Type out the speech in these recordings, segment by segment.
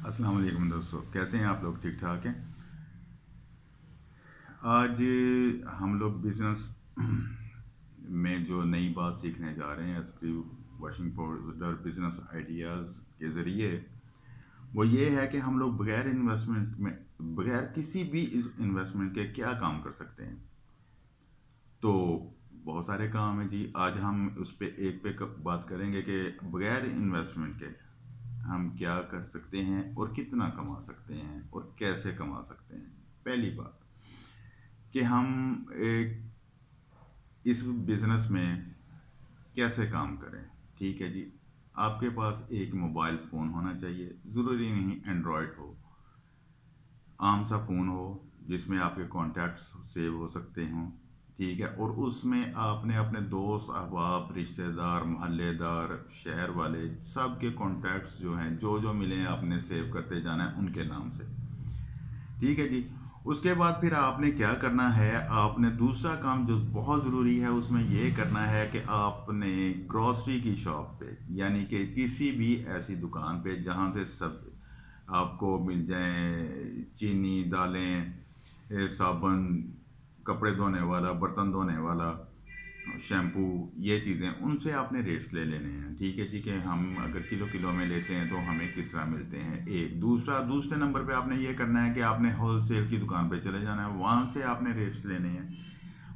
अस्सलाम वालेकुम दोस्तों, कैसे हैं आप लोग? ठीक ठाक हैं। आज हम लोग बिज़नेस में जो नई बात सीखने जा रहे हैं screw washing powder business ideas के ज़रिए, वो ये है कि हम लोग बगैर इन्वेस्टमेंट में, बगैर किसी भी इन्वेस्टमेंट के क्या काम कर सकते हैं। तो बहुत सारे काम हैं जी। आज हम उस पे एक पे बात करेंगे कि बगैर इन्वेस्टमेंट के हम क्या कर सकते हैं और कितना कमा सकते हैं और कैसे कमा सकते हैं। पहली बात कि हम एक इस बिज़नेस में कैसे काम करें। ठीक है जी, आपके पास एक मोबाइल फ़ोन होना चाहिए, ज़रूरी नहीं एंड्रॉयड हो, आम सा फ़ोन हो जिसमें आपके कॉन्टैक्ट्स सेव हो सकते हों। ठीक है, और उसमें आपने अपने दोस्त अहबाब रिश्तेदार मोहल्लेदार शहर वाले सब के कॉन्टैक्ट्स जो हैं, जो जो मिले आपने सेव करते जाना है उनके नाम से। ठीक है जी। उसके बाद फिर आपने क्या करना है, आपने दूसरा काम जो बहुत ज़रूरी है उसमें ये करना है कि आपने ग्रॉसरी की शॉप पे, यानी कि किसी भी ऐसी दुकान पे जहाँ से सब आपको मिल जाए, चीनी, दालें, साबुन, कपड़े धोने वाला, बर्तन धोने वाला, शैम्पू, ये चीज़ें उनसे आपने रेट्स ले लेने हैं। ठीक है जी, कि हम अगर किलो किलो में लेते हैं तो हमें किस तरह मिलते हैं। एक दूसरे नंबर पे आपने ये करना है कि आपने होलसेल की दुकान पे चले जाना है, वहाँ से आपने रेट्स लेने हैं।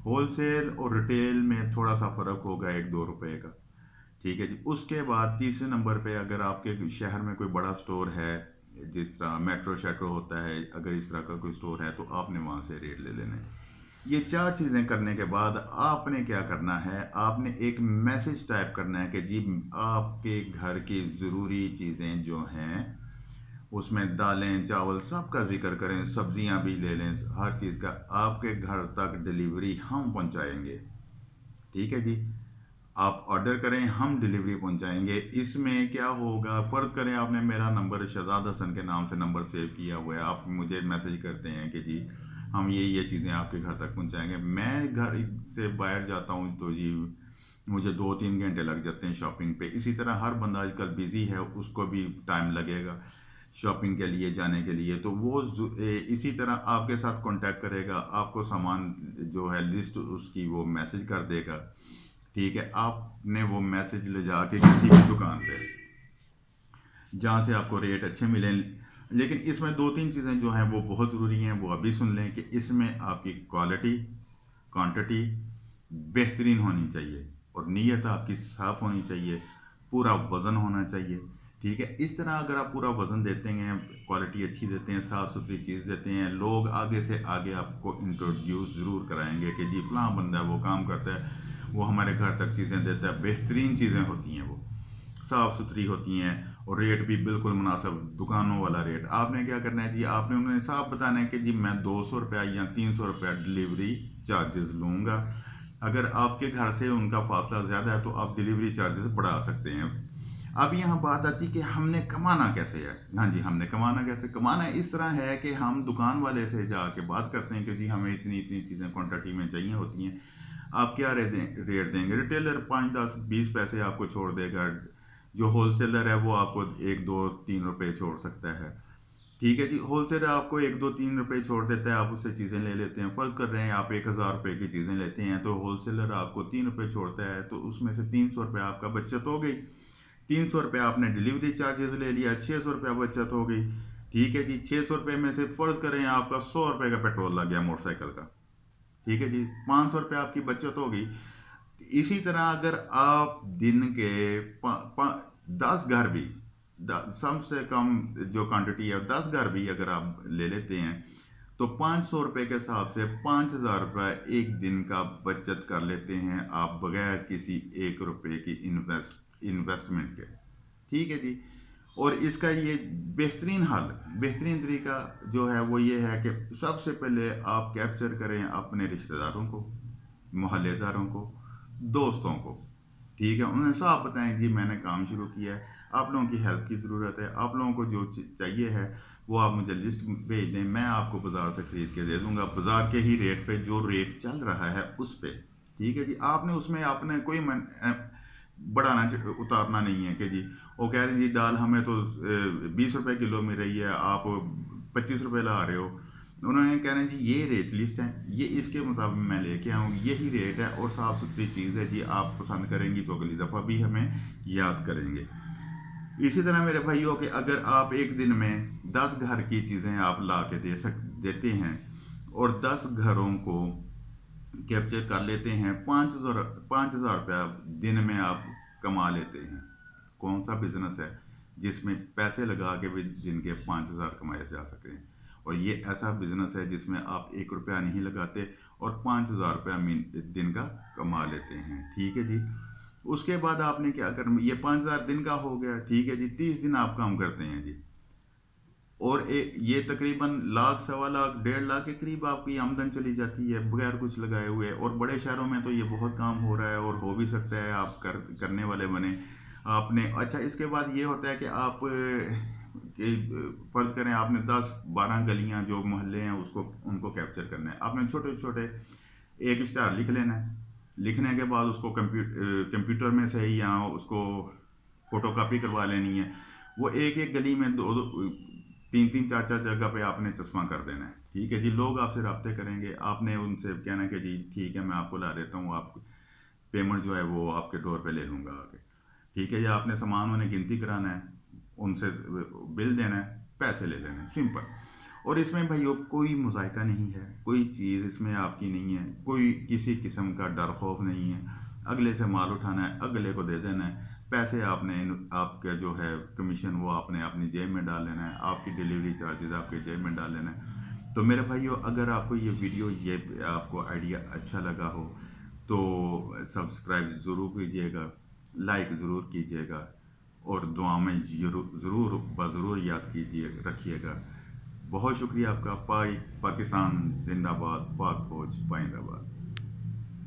होलसेल और रिटेल में थोड़ा सा फ़र्क होगा 1-2 रुपए का। ठीक है जी। उसके बाद तीसरे नंबर पे अगर आपके शहर में कोई बड़ा स्टोर है, जिस तरह मेट्रो शेट्रो होता है, अगर इस तरह का कोई स्टोर है तो आपने वहाँ से रेट ले लेना है। ये चार चीज़ें करने के बाद आपने क्या करना है, आपने एक मैसेज टाइप करना है कि जी आपके घर की ज़रूरी चीज़ें जो हैं उसमें दालें चावल सब का जिक्र करें, सब्जियां भी ले लें, हर चीज़ का आपके घर तक डिलीवरी हम पहुंचाएंगे। ठीक है जी, आप ऑर्डर करें, हम डिलीवरी पहुंचाएंगे। इसमें क्या होगा, फ़र्ज करें आपने मेरा नंबर शहजाद हसन के नाम से नंबर सेव किया हुआ है, आप मुझे मैसेज करते हैं कि जी हम ये चीज़ें आपके घर तक पहुंचाएंगे। मैं घर से बाहर जाता हूँ तो जी मुझे 2-3 घंटे लग जाते हैं शॉपिंग पे। इसी तरह हर बंदा आजकल बिज़ी है, उसको भी टाइम लगेगा शॉपिंग के लिए जाने के लिए, तो वो इसी तरह आपके साथ कांटेक्ट करेगा, आपको सामान जो है लिस्ट उसकी वो मैसेज कर देगा। ठीक है, आपने वो मैसेज ले जाके किसी भी दुकान पे जहाँ से आपको रेट अच्छे मिले। लेकिन इसमें 2-3 चीज़ें जो हैं वो बहुत ज़रूरी हैं, वो अभी सुन लें कि इसमें आपकी क्वालिटी, क्वांटिटी बेहतरीन होनी चाहिए और नीयत आपकी साफ़ होनी चाहिए, पूरा वज़न होना चाहिए। ठीक है, इस तरह अगर आप पूरा वज़न देते हैं, क्वालिटी अच्छी देते हैं, साफ़ सुथरी चीज़ देते हैं, लोग आगे से आगे आपको इंट्रोड्यूस ज़रूर कराएंगे कि जी फलां बंदा वो काम करता है, वो हमारे घर तक चीज़ें देता है, बेहतरीन चीज़ें होती हैं, वो साफ़ सुथरी होती हैं और रेट भी बिल्कुल मुनासिब दुकानों वाला रेट। आपने क्या करना है जी, आपने उन्हें साफ बताना है कि जी मैं 200 रुपया या 300 रुपया डिलीवरी चार्जेस लूँगा। अगर आपके घर से उनका फासला ज़्यादा है तो आप डिलीवरी चार्जेस बढ़ा सकते हैं। अब यहाँ बात आती है कि हमने कमाना कैसे है। हाँ जी, हमने कमाना कैसे, कमाना इस तरह है कि हम दुकान वाले से जाके बात करते हैं कि जी हमें इतनी इतनी चीज़ें क्वांटिटी में चाहिए होती हैं, आप क्या रेट देंगे। रिटेलर 5-10-20 पैसे आपको छोड़ देगा, जो होलसेलर है वो आपको 1-2-3 रुपए छोड़ सकता है। ठीक है जी, होलसेलर आपको 1-2-3 रुपए छोड़ देता है, आप उससे चीज़ें ले लेते हैं। फ़र्ज़ कर रहे हैं आप 1000 रुपये की चीज़ें लेते हैं तो होलसेलर आपको 3 रुपये छोड़ता है, तो उसमें से 300 रुपये आपका बचत हो गई। 300 रुपये आपने डिलीवरी चार्जेस ले लिया, 600 रुपया बचत हो गई। ठीक है जी, 600 रुपये में से फ़र्ज़ करें आपका 100 रुपये का पेट्रोल लग गया मोटरसाइकिल का। ठीक है जी, 500 रुपये आपकी बचत हो गई। इसी तरह अगर आप दिन के 10 घर भी, कम से कम जो क्वांटिटी है 10 घर भी अगर आप ले लेते हैं तो 500 रुपये के हिसाब से 5000 रुपये एक दिन का बचत कर लेते हैं आप, बगैर किसी 1 रुपये की इन्वेस्टमेंट के। ठीक है जी, और इसका ये बेहतरीन हल, बेहतरीन तरीका जो है वो ये है कि सबसे पहले आप कैप्चर करें अपने रिश्तेदारों को, मोहल्लेदारों को, दोस्तों को। ठीक है, उन्हें साफ बताएं जी मैंने काम शुरू किया है, आप लोगों की हेल्प की ज़रूरत है, आप लोगों को जो चाहिए है वो आप मुझे लिस्ट भेज दें, मैं आपको बाज़ार से ख़रीद के दे दूंगा, बाज़ार के ही रेट पे, जो रेट चल रहा है उस पे। ठीक है जी, आपने उसमें आपने कोई बढ़ाना उतारना नहीं है कि जी वो कह रहे हैं जी दाल हमें तो 20 रुपए किलो मिल रही है, आप 25 रुपए ला रहे हो। उन्होंने कह रहे हैं जी ये रेट लिस्ट है, ये इसके मुताबिक मैं लेके आऊँ, यही रेट है और साफ़ सुथरी चीज़ है जी, आप पसंद करेंगी तो अगली दफ़ा भी हमें याद करेंगे। इसी तरह मेरे भाइयों के अगर आप एक दिन में 10 घर की चीज़ें आप ला के देते हैं और 10 घरों को कैप्चर कर लेते हैं, 5,000 रुपया दिन में आप कमा लेते हैं। कौन सा बिजनेस है जिसमें पैसे लगा के भी दिन के 5,000 कमाए जा सकते हैं? और ये ऐसा बिजनेस है जिसमें आप 1 रुपया नहीं लगाते और 5,000 रुपया दिन का कमा लेते हैं। ठीक है जी। उसके बाद आपने क्या करना, ये 5,000 दिन का हो गया, ठीक है जी। 30 दिन आप काम करते हैं जी, और ये तकरीबन लाख, 1.25 लाख, 1.5 लाख के करीब आपकी आमदन चली जाती है बगैर कुछ लगाए हुए। और बड़े शहरों में तो ये बहुत काम हो रहा है और हो भी सकता है, आप करने वाले बने आपने। अच्छा, इसके बाद ये होता है कि आप फर्ज करें आपने 10-12 गलियां जो मोहल्ले हैं उसको उनको कैप्चर करना है। आपने छोटे छोटे एक इश्तहार लिख लेना है। लिखने के बाद उसको कंप्यूटर में से ही या उसको फोटो कापी करवा लेनी है। वो एक एक गली में दो दो, तीन तीन, चार चार जगह पे आपने चश्मा कर देना है। ठीक है जी। लोग आपसे रब्ते करेंगे, आपने उनसे कहना है कि जी ठीक है मैं आपको ला देता हूँ, आप पेमेंट जो है वो आपके डोर पे ले लूँगा आके। ठीक है जी। आपने सामान उन्हें गिनती कराना है, उनसे बिल देना है, पैसे ले लेना है, सिंपल। और इसमें भाइयों कोई मुज़ायका नहीं है, कोई चीज़ इसमें आपकी नहीं है, कोई किसी किस्म का डर खौफ नहीं है। अगले से माल उठाना है, अगले को दे देना है, पैसे आपने आपका जो है कमीशन वो आपने अपनी जेब में डाल लेना है, आपकी डिलीवरी चार्जेस आपके जेब में डाल लेना है। तो मेरे भाइयों अगर आपको ये वीडियो, ये आपको आइडिया अच्छा लगा हो तो सब्सक्राइब ज़रूर कीजिएगा, लाइक ज़रूर कीजिएगा और दुआ में ज़रूर ज़रूर याद कीजिए रखिएगा। बहुत शुक्रिया आपका। पाकिस्तान जिंदाबाद, पाक फौज पाइंदाबाद।